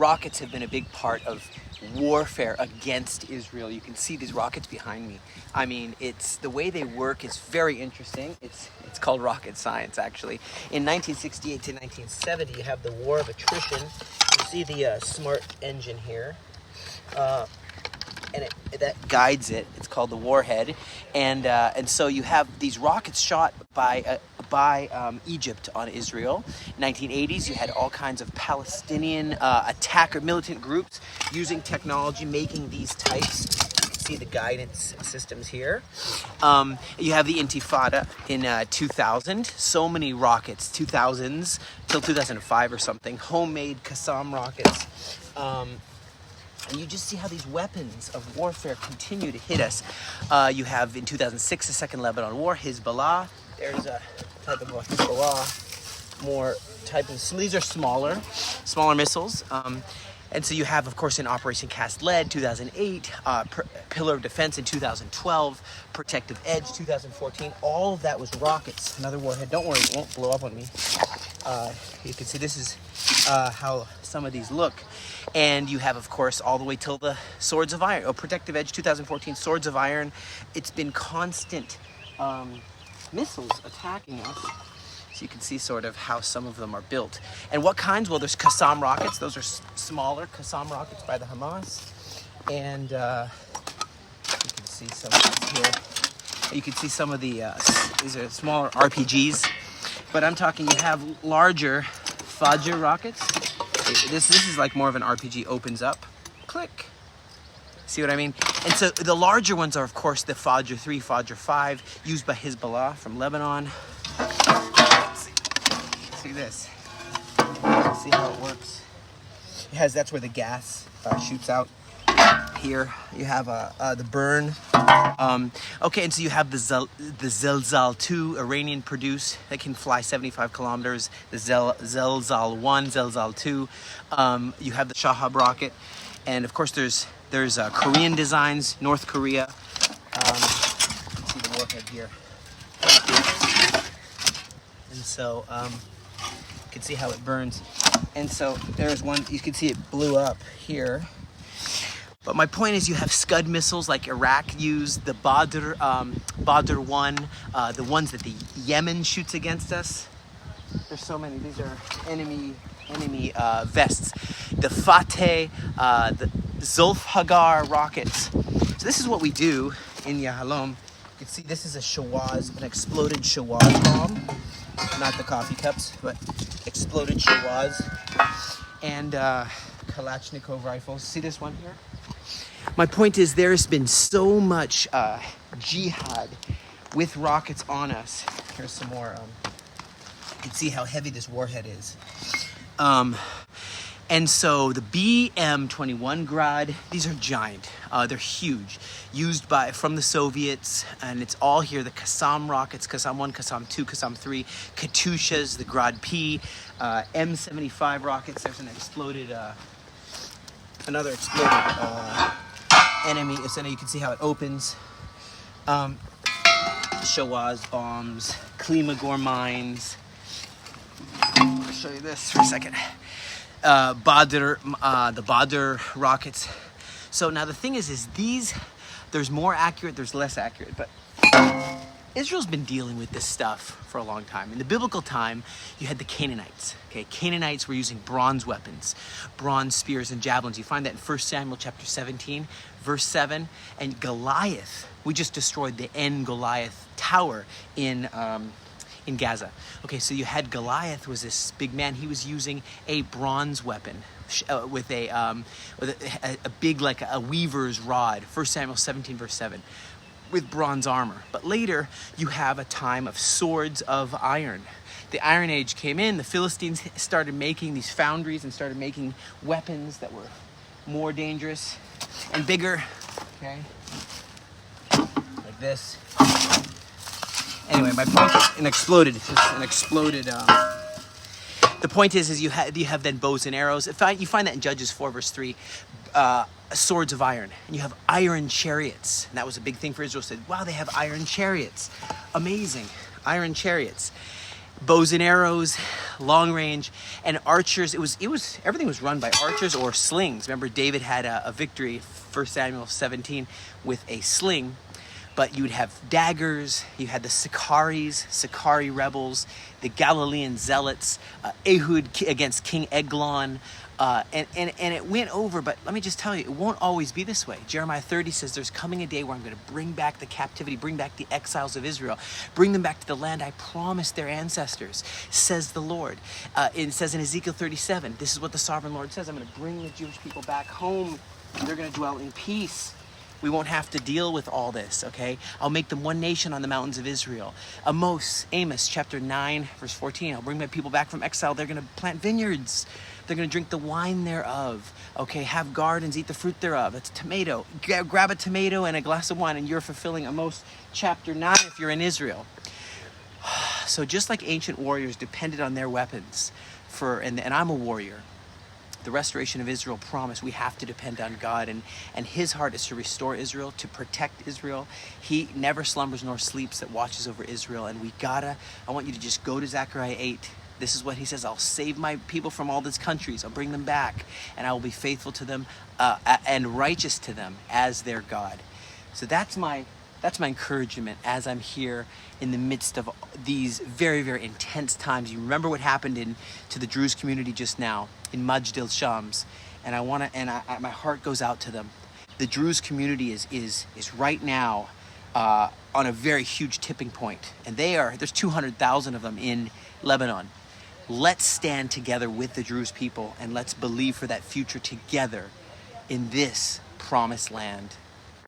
rockets have been a big part of warfare against Israel. You can see these rockets behind me. I mean, it's the way they work is very interesting. It's called rocket science, actually. In 1968 to 1970, you have the war of attrition. You see the smart engine here. And that guides it. It's called the warhead, and so you have these rockets shot by Egypt on Israel. 1980s, you had all kinds of Palestinian attacker militant groups using technology, making these types. You can see the guidance systems here. You have the Intifada in 2000. So many rockets, 2000s till 2005 or something. Homemade Qassam rockets. And you just see how these weapons of warfare continue to hit us. You have in 2006 the Second Lebanon War, Hezbollah. There's a type of Hezbollah, more type of. So these are smaller missiles. And so you have, of course, in Operation Cast Lead, 2008, Pillar of Defense in 2012, Protective Edge 2014. All of that was rockets. Another warhead. Don't worry, it won't blow up on me. You can see this is how some of these look. And you have, of course, all the way till the Swords of Iron. Protective Edge 2014, Swords of Iron. It's been constant missiles attacking us. So you can see sort of how some of them are built. And what kinds? Well, there's Qassam rockets. Those are smaller Qassam rockets by the Hamas. And you can see some of these here. You can see some of the, these are smaller RPGs. But I'm talking, you have larger Fajr rockets. This is like more of an RPG, opens up, click. See what I mean? And so the larger ones are, of course, the Fajr 3, Fajr 5, used by Hezbollah from Lebanon. See this. See how it works. That's where the gas shoots out. Here you have the burn. Okay, and so you have the Zelzal 2, Iranian produced, that can fly 75 kilometers. The Zelzal 1, Zelzal 2. You have the Shahab rocket, and of course there's Korean designs, North Korea. You can see the warhead here, and so you can see how it burns. And so there's one. You can see it blew up here. But my point is, you have Scud missiles like Iraq used, the Badr 1, the ones that the Yemen shoots against us. There's so many. These are enemy vests. The Fateh, the Zulfhagar rockets. So this is what we do in Yahalom. You can see this is a Shawaz, an exploded Shawaz bomb. Not the coffee cups, but exploded Shawaz. And Kalashnikov rifles. See this one here? My point is, there's been so much jihad with rockets on us. Here's some more. You can see how heavy this warhead is. And so the BM-21 Grad, these are giant. They're huge. Used from the Soviets, and it's all here. The Qassam rockets, Qassam 1, Qassam 2, Qassam 3, Katyushas, the Grad P, M75 rockets. There's another exploded enemy. So now you can see how it opens. Shawaz bombs, Klimagor mines. I'll show you this for a second. The Badr rockets. So now the thing is these, there's more accurate, there's less accurate, but Israel's been dealing with this stuff for a long time. In the biblical time, you had the Canaanites. Okay, Canaanites were using bronze weapons, bronze spears and javelins. You find that in 1 Samuel chapter 17, verse 7. And Goliath, we just destroyed the Goliath tower in Gaza. Okay, so you had Goliath, was this big man. He was using a bronze weapon with a big, like a weaver's rod. 1 Samuel 17, verse 7. With bronze armor. But later, you have a time of swords of iron. The Iron Age came in, the Philistines started making these foundries and started making weapons that were more dangerous and bigger, okay? Like this. Anyway, my point is an exploded. The point is you have then bows and arrows. You find that in Judges 4, verse 3. Swords of iron, and you have iron chariots, and that was a big thing for Israel. Said, wow, they have iron chariots, amazing, iron chariots. bows and arrows, long range, and archers. It was everything was run by archers or slings. Remember, David had a victory, 1 Samuel 17, with a sling. But you would have daggers. You had the Sicarii rebels, the Galilean zealots, Ehud against King Eglon. And it went over, but let me just tell you, it won't always be this way. Jeremiah 30 says there's coming a day where I'm going to bring back the captivity, bring back the exiles of Israel, bring them back to the land I promised their ancestors, says the Lord. It says in Ezekiel 37, this is what the sovereign Lord says, I'm going to bring the Jewish people back home, and they're going to dwell in peace. We won't have to deal with all this, okay? I'll make them one nation on the mountains of Israel. Amos chapter 9, verse 14. I'll bring my people back from exile. They're going to plant vineyards. They're going to drink the wine thereof, okay? Have gardens, eat the fruit thereof. That's tomato. Grab a tomato and a glass of wine, and you're fulfilling Amos chapter 9 if you're in Israel. So just like ancient warriors depended on their weapons and I'm a warrior, the restoration of Israel promise, we have to depend on God, and his heart is to restore Israel, to protect Israel. He never slumbers nor sleeps, that watches over Israel. And I want you to just go to Zechariah 8. This is what he says: I'll save my people from all these countries. I'll bring them back, and I will be faithful to them and righteous to them as their God. So that's my encouragement as I'm here in the midst of these very, very intense times. You remember what happened to the Druze community just now in Majd el-Shams, and my heart goes out to them. The Druze community is right now on a very huge tipping point, and there's 200,000 of them in Lebanon. Let's stand together with the Druze people, and let's believe for that future together in this promised land.